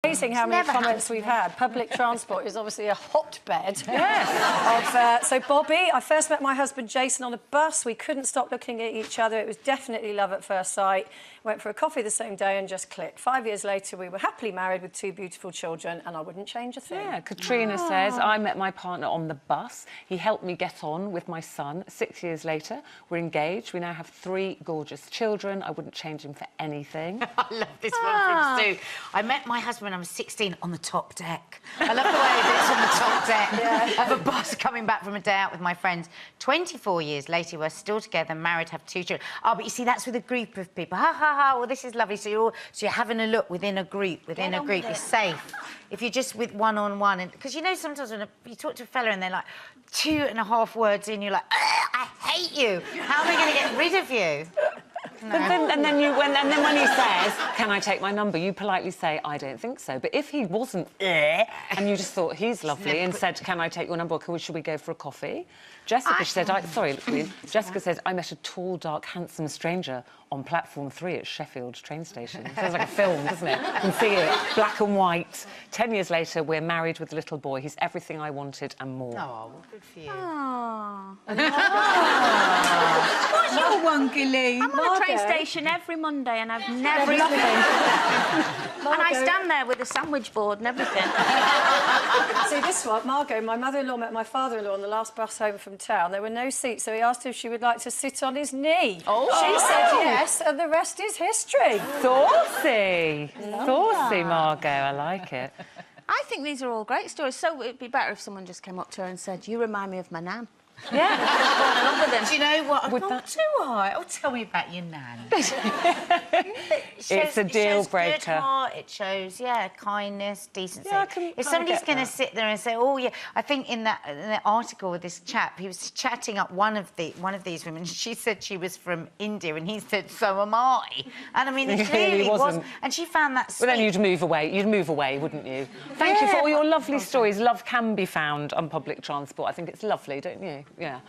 Amazing how many comments we've had. Public transport is obviously a hotbed. Yes. So Bobby, I first met my husband Jason on a bus. We couldn't stop looking at each other. It was definitely love at first sight. Went for a coffee the same day and just clicked. 5 years later, we were happily married with 2 beautiful children, and I wouldn't change a thing. Yeah, Katrina says, I met my partner on the bus. He helped me get on with my son. 6 years later, we're engaged. We now have 3 gorgeous children. I wouldn't change him for anything. I love this one from Stu. I met my husband when I was 16 on the top deck. I love the way it's on the top deck of a bus coming back from a day out with my friends. 24 years later, we're still together, married, have 2 children. Oh, but you see, that's with a group of people. Ha, ha, ha, well, this is lovely. So you're having a look within a group, you're safe. If you're just with one-on-one, and because you know sometimes when you talk to a fella and they're like 2.5 words in, you're like, I hate you. How am I going to get rid of you? No. And then when he says, can I take my number, you politely say, I don't think so. But if he wasn't and you just thought he's lovely and said, can I take your number, or should we go for a coffee? Jessica said, Jessica says, I met a tall, dark, handsome stranger on platform 3 at Sheffield train station. Sounds like a film, doesn't it? You can see it, black and white. 10 years later, we're married with a little boy. He's everything I wanted and more. Oh, well, good for you. What's your one, Gilly? I'm on a train station every Monday and I've never eaten. And I stand there with a sandwich board and everything. See, this one, Margot, my mother-in-law met my father-in-law on the last bus home from town. There were no seats, so he asked her if she would like to sit on his knee. Oh. She said yes, and the rest is history. Saucy. Saucy, Margot. I like it. I think these are all great stories, so it'd be better if someone just came up to her and said, you remind me of my nan. Yeah. Do you know what? I've gone too high. Oh, tell me about your nan. It's a deal breaker. Good heart. It shows, kindness, decency. Yeah, if somebody's going to sit there and say, "Oh, yeah," I think in that article with this chap, he was chatting up one of these women. She said she was from India, and he said, "So am I." And I mean, it clearly wasn't. And she found that sweet. Well, then you'd move away. You'd move away, wouldn't you? Thank you for all your lovely stories. Love can be found on public transport. I think it's lovely, don't you? Yeah.